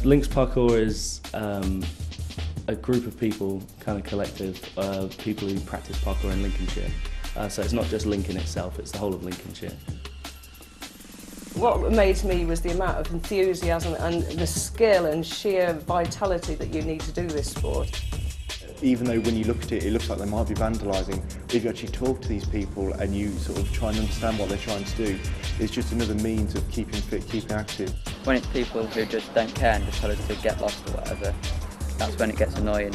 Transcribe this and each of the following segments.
Links Parkour is a group of people, kind of collective, people who practice parkour in Lincolnshire. So it's not just Lincoln itself, it's the whole of Lincolnshire. What amazed me was the amount of enthusiasm and the skill and sheer vitality that you need to do this sport. Even though when you look at it, it looks like they might be vandalising, if you actually talk to these people and you sort of try and understand what they're trying to do, it's just another means of keeping fit, keeping active. When it's people who just don't care and just tell us to get lost or whatever, that's when it gets annoying.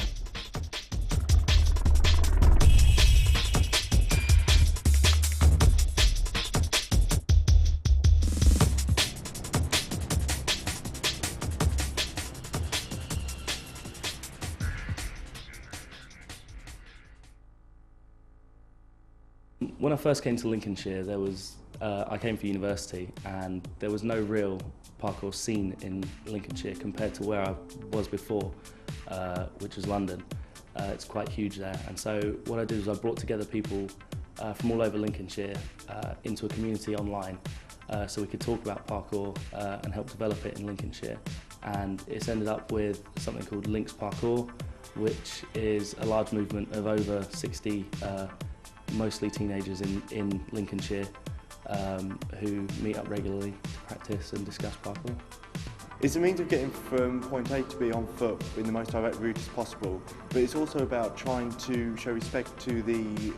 When I first came to Lincolnshire, I came for university, and there was no real parkour scene in Lincolnshire compared to where I was before, which was London. It's quite huge there, and so what I did was I brought together people from all over Lincolnshire into a community online, so we could talk about parkour and help develop it in Lincolnshire. And it's ended up with something called Links Parkour, which is a large movement of over 60 mostly teenagers in Lincolnshire who meet up regularly to practice and discuss parkour. It's a means of getting from point A to B on foot in the most direct route as possible, but it's also about trying to show respect to the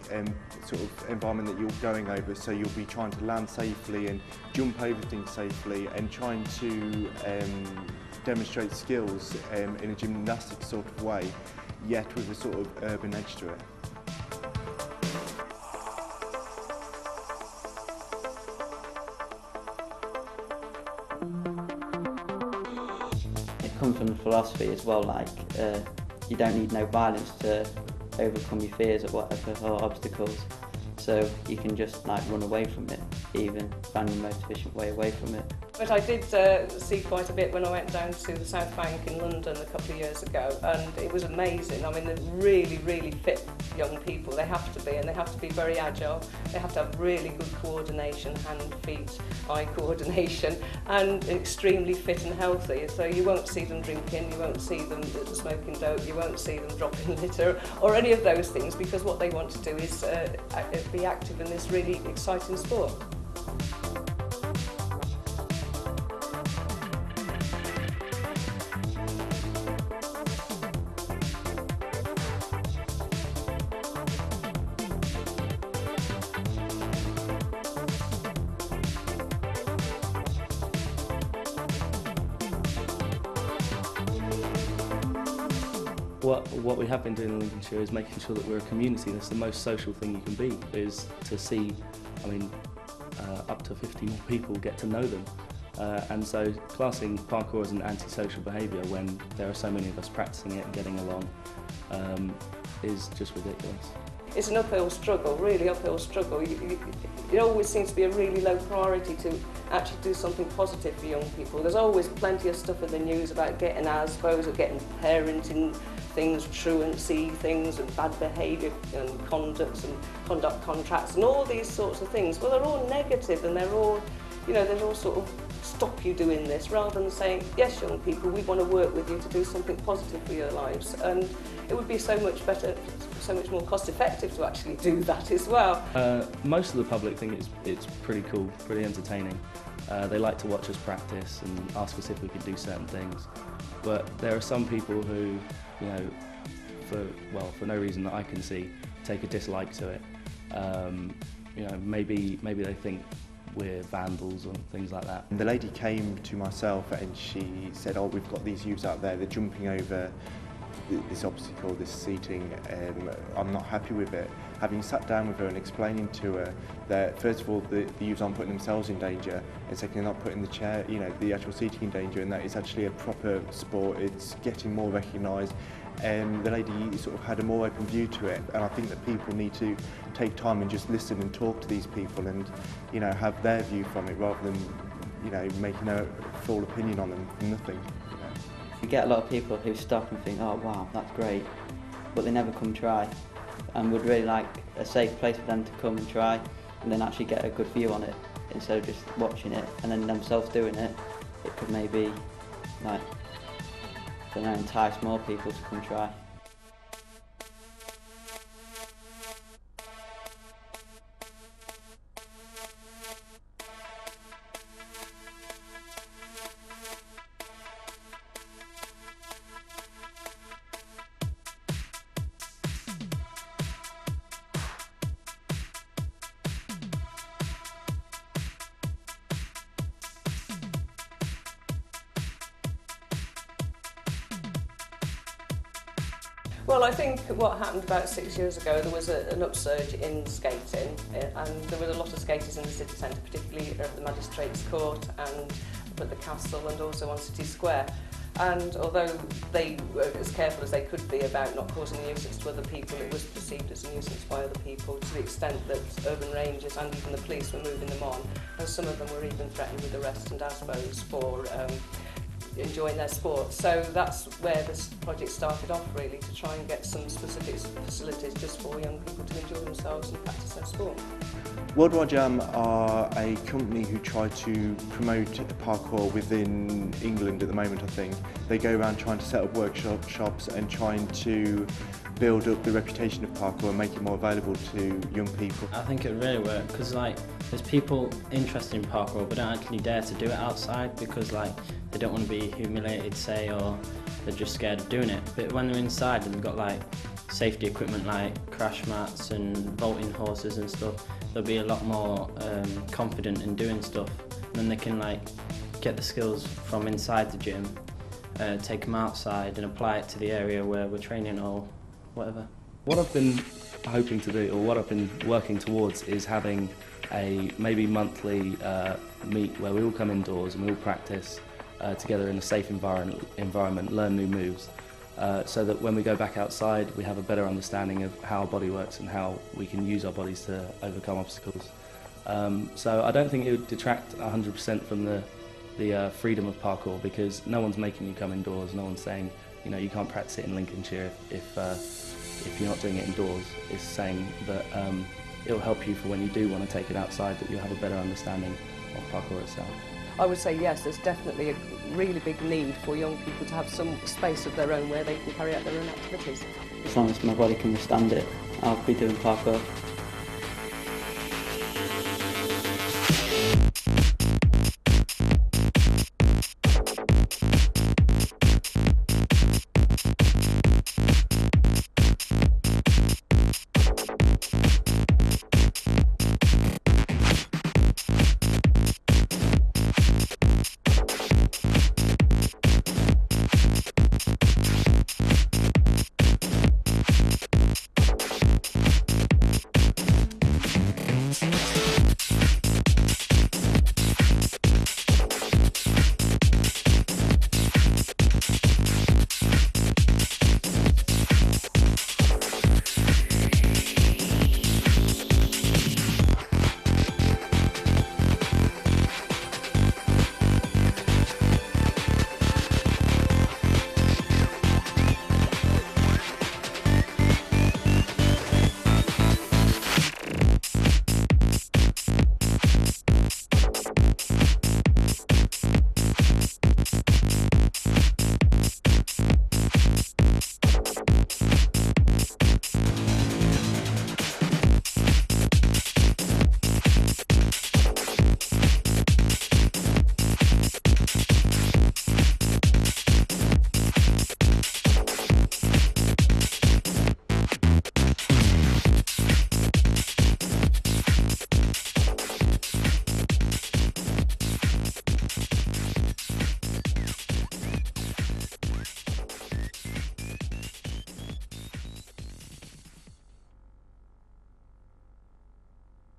sort of environment that you're going over, so you'll be trying to land safely and jump over things safely and trying to demonstrate skills in a gymnastic sort of way, yet with a sort of urban edge to it. It comes from the philosophy as well, like you don't need no violence to overcome your fears or whatever, or obstacles. So you can just like run away from it, even find the most efficient way away from it. But I did see quite a bit when I went down to the South Bank in London a couple of years ago, and it was amazing. I mean, they're really, really fit young people. They have to be, and they have to be very agile. They have to have really good coordination, hand, feet, eye coordination, and extremely fit and healthy. So you won't see them drinking, you won't see them smoking dope, you won't see them dropping litter, or any of those things, because what they want to do is be active in this really exciting sport. What we have been doing in Lincolnshire is making sure that we're a community. That's the most social thing you can be, is to see, I mean, up to 50 more people get to know them. And so classing parkour as an antisocial behaviour when there are so many of us practising it and getting along is just ridiculous. It's an uphill struggle, really uphill struggle. It always seems to be a really low priority to actually do something positive for young people. There's always plenty of stuff in the news about getting ASBOs or getting parenting things, truancy things and bad behaviour and conduct contracts and all these sorts of things. Well, they're all negative, and they're all sort of stop you doing this, rather than saying, yes, young people, we want to work with you to do something positive for your lives. And it would be so much better, so much more cost effective to actually do that as well. Most of the public think it's pretty cool, pretty entertaining. They like to watch us practice and ask us if we can do certain things. But there are some people who, you know, for no reason that I can see, take a dislike to it. You know, maybe they think we're vandals or things like that. And the lady came to myself and she said, oh, we've got these youths out there, they're jumping over this obstacle, this seating, I'm not happy with it. Having sat down with her and explaining to her that first of all the youths aren't putting themselves in danger, and secondly not putting the chair, you know, the actual seating in danger, and that it's actually a proper sport, it's getting more recognised. The lady sort of had a more open view to it, and I think that people need to take time and just listen and talk to these people and, you know, have their view from it rather than, you know, making a full opinion on them from nothing. You know. You get a lot of people who stop and think, oh wow, that's great, but they never come try, and would really like a safe place for them to come and try and then actually get a good view on it instead of just watching it and then themselves doing it. It could maybe like to entice more people to come try. Well, I think what happened about 6 years ago, there was an upsurge in skating, and there were a lot of skaters in the city centre, particularly at the Magistrates Court and up at the Castle and also on City Square. And although they were as careful as they could be about not causing a nuisance to other people, it was perceived as a nuisance by other people to the extent that urban rangers and even the police were moving them on, and some of them were even threatened with arrest and ASBOs for enjoying their sport. So that's where this project started off, really, to try and get some specific facilities just for young people to enjoy themselves and practice their sport. Worldwide Jam are a company who try to promote parkour within England at the moment, I think. They go around trying to set up workshops and trying to build up the reputation of parkour and make it more available to young people. I think it really worked because there's people interested in parkour but don't actually dare to do it outside because they don't want to be humiliated, say, or they're just scared of doing it. But when they're inside and they've got safety equipment like crash mats and vaulting horses and stuff, they'll be a lot more confident in doing stuff. And then they can get the skills from inside the gym, take them outside and apply it to the area where we're training or whatever. What I've been hoping to do, or what I've been working towards, is having a maybe monthly meet where we all come indoors and we all practice together in a safe environment, learn new moves, so that when we go back outside we have a better understanding of how our body works and how we can use our bodies to overcome obstacles. So I don't think it would detract 100% from the freedom of parkour, because no one's making you come indoors, no one's saying you can't practice it in Lincolnshire if you're not doing it indoors. It's saying that it'll help you for when you do want to take it outside, that you'll have a better understanding of parkour itself. I would say yes, there's definitely a really big need for young people to have some space of their own where they can carry out their own activities. As long as my body can withstand it, I'll be doing parkour.